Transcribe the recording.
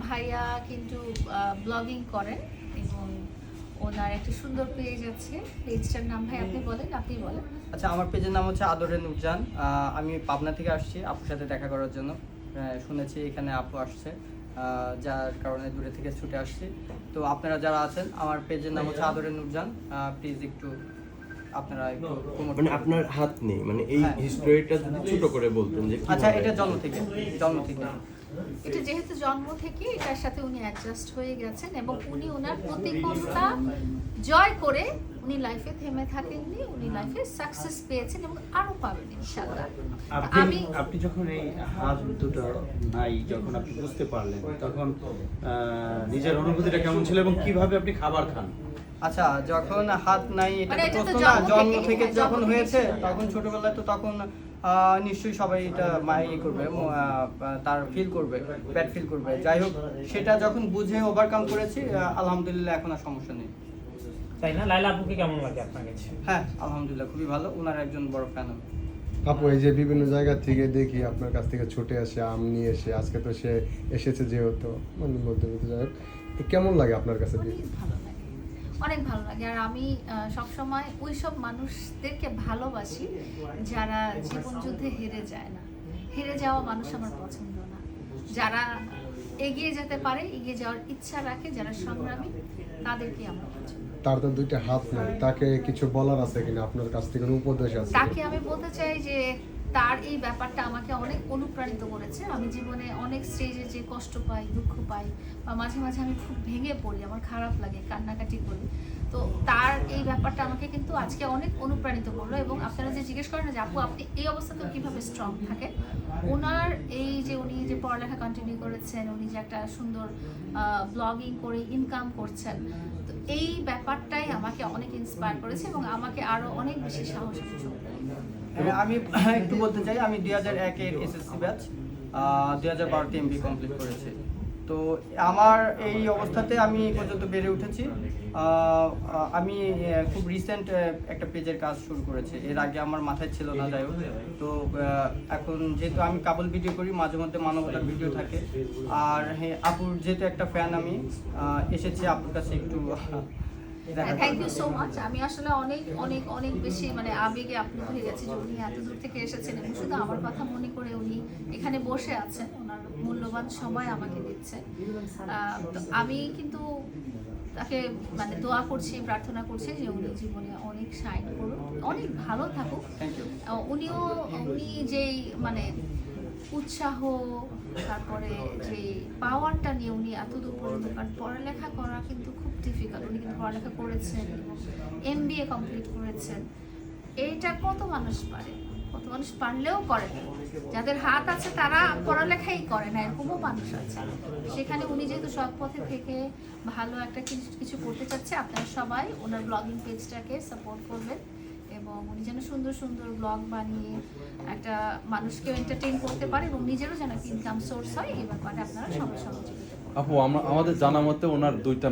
ভাইয়া কিন্তু ব্লগিং করেন এবং ওনার একটা সুন্দর পেজ আছে। পেজটার নাম ভাই আপনি বলেন। আচ্ছা, আমার পেজের নাম হচ্ছে আদরে নূরজান। আমি পাবনা থেকে আসছি আপুর সাথে দেখা করার জন্য। শুনেছি এখানে আপু আসছে, যার কারণে দূরে থেকে ছুটে আসছি। তো আপনারা যারা আছেন, আমার পেজের নাম হচ্ছে আদরে নূরজান। প্লিজ একটু আপনারা একটু মানে আপনার হাত নেই, মানে এই হিস্টরিটা যদি ছোট করে বলতেন যে আচ্ছা, এটা জন্ম থেকে এটা যেহেতু জন্ম থেকে এটার সাথে উনি অ্যাডজাস্ট হয়ে গেছেন এবং উনি ওনার প্রতিকূলতা জয় করে উনি লাইফে থেমে থাকেননি, উনি লাইফে সাকসেস পেয়েছেন এবং আরো পাবেন ইনশাআল্লাহ। আপনি যখন এই হাত দুটো নাই, যখন আপনি বুঝতে পারলেন, তখন নিজের অনুভূতিটা কেমন ছিল এবং কিভাবে আপনি খাবার খান? আচ্ছা, যখন হাত নাই এটা মানে তো এটা তো প্রশ্ন না, জন্ম থেকে জন্ম যখন থেকে হয়েছে ছিল। তখন ছোটবেলায় তো তখন নিশ্চয়ই সবাই এটা করবে, তার ফিল করবে, ব্যাড ফিল করবে। যাই হোক, সেটা যখন বুঝে ওভারকাম করেছি, আলহামদুলিল্লাহ এখন আর সমস্যা নেই। তাই না? লায়লা আপুকে কেমন লাগে আপনার কাছে? হ্যাঁ, আলহামদুলিল্লাহ খুবই ভালো, ওনার একজন বড় ফ্যান আমি। আপু, এই যে বিভিন্ন জায়গা থেকে দেখি আপনার কাছ থেকে ছুটে আসে আম নিয়ে এসে, আজকে তো সে এসেছে যেহেতু মানে মধ্যবিত্ত, যাই হোক, তো কেমন লাগে আপনার কাছে? অনেক ভালো লাগে। আর আমি সবসময় ওই সব মানুষদেরকে ভালোবাসি যারা জীবন যুদ্ধে হেরে যায় না। হেরে যাওয়া মানুষ আমার পছন্দ না। যারা এগিয়ে যেতে পারে, এগিয়ে যাওয়ার ইচ্ছা রাখে, যারা সংগ্রামী, তাদেরকে আমার পছন্দ। তার তো দুইটা হাত নাই, তাকে কিছু বলার আছে কিনা, আপনার কাছ থেকে কোনো উপদেশ আছে? তাকে আমি বলতে চাই যে তার এই ব্যাপারটা আমাকে অনেক অনুপ্রাণিত করেছে। আমি জীবনে অনেক স্টেজে যে কষ্ট পাই, দুঃখ পাই, বা মাঝে মাঝে আমি খুব ভেঙে পড়ি, আমার খারাপ লাগে, কান্নাকাটি করি। তো তার এই ব্যাপারটা আমাকে কিন্তু আজকে অনেক অনুপ্রাণিত করলো। এবং আপনারা যে জিজ্ঞেস করেন যে আপু আপনি এই অবস্থাতেও কীভাবে স্ট্রং থাকেন, ওনার এই যে উনি যে পড়ালেখা কন্টিনিউ করেছেন, উনি যে একটা সুন্দর ব্লগিং করে ইনকাম করছেন, তো এই ব্যাপারটাই আমাকে অনেক ইন্সপায়ার করেছে এবং আমাকে আরও অনেক বেশি সাহস আমি একটু বলতে চাই, আমি 2001-এর এসএসসি ব্যাচ, 2012-তে এমবি কমপ্লিট করেছি। তো আমার এই অবস্থাতে আমি পর্যন্ত বেড়ে উঠেছি। আমি খুব রিসেন্ট একটা পেজের কাজ শুরু করেছি, এর আগে আমার মাথায় ছিল না। যাই হোক, তো এখন যেহেতু আমি কাবল ভিডিও করি, মাঝে মধ্যে মানবতার ভিডিও থাকে। আর হ্যাঁ, আপুর যেহেতু একটা ফ্যান, আমি এসেছি আপুর কাছে একটু। Thank you so much. আমি আসলে অনেক অনেক অনেক বেশি মানে আবেগে আপ্লুত হয়ে গেছি যে উনি এত দূর থেকে এসেছেন এবং শুধু আমার কথা মনে করে উনি এখানে বসে আছেন, ওনার মূল্যবান সময় আমাকে দিচ্ছে। তো আমি কিন্তু তাকে মানে দোয়া করছি, প্রার্থনা করছি যে উনি জীবনে অনেক শাইন করুন, অনেক ভালো থাকুক। উনি যেই মানে উৎসাহ, তারপরে যে পাওয়ারটা নিয়ে উনি এত দূর পর্যন্ত, কারণ পড়ালেখা করা কিন্তু খুব ডিফিকাল্ট। উনি কিন্তু পড়ালেখা করেছেন, এমবিএ কমপ্লিট করেছেন। এইটা কত মানুষ পারলেও করে না। যাদের হাত আছে তারা পড়ালেখাই করে না, এরকমও মানুষ আছে। সেখানে উনি যেহেতু সৎ পথে থেকে ভালো একটা কিছু করতে চাচ্ছে, আপনারা সবাই ওনার ব্লগিং পেজটাকে সাপোর্ট করবেন এবং উনি যেন সুন্দর সুন্দর ব্লগ বানিয়ে একটা মানুষকে এন্টারটেইন করতে পারে এবং নিজেরও যেন ইনকাম সোর্স হয়, এই ব্যাপারে আপনারা সবাই সহযোগিতা করবেন। আপু, আমাদের জানা মতে ওনার দুইটা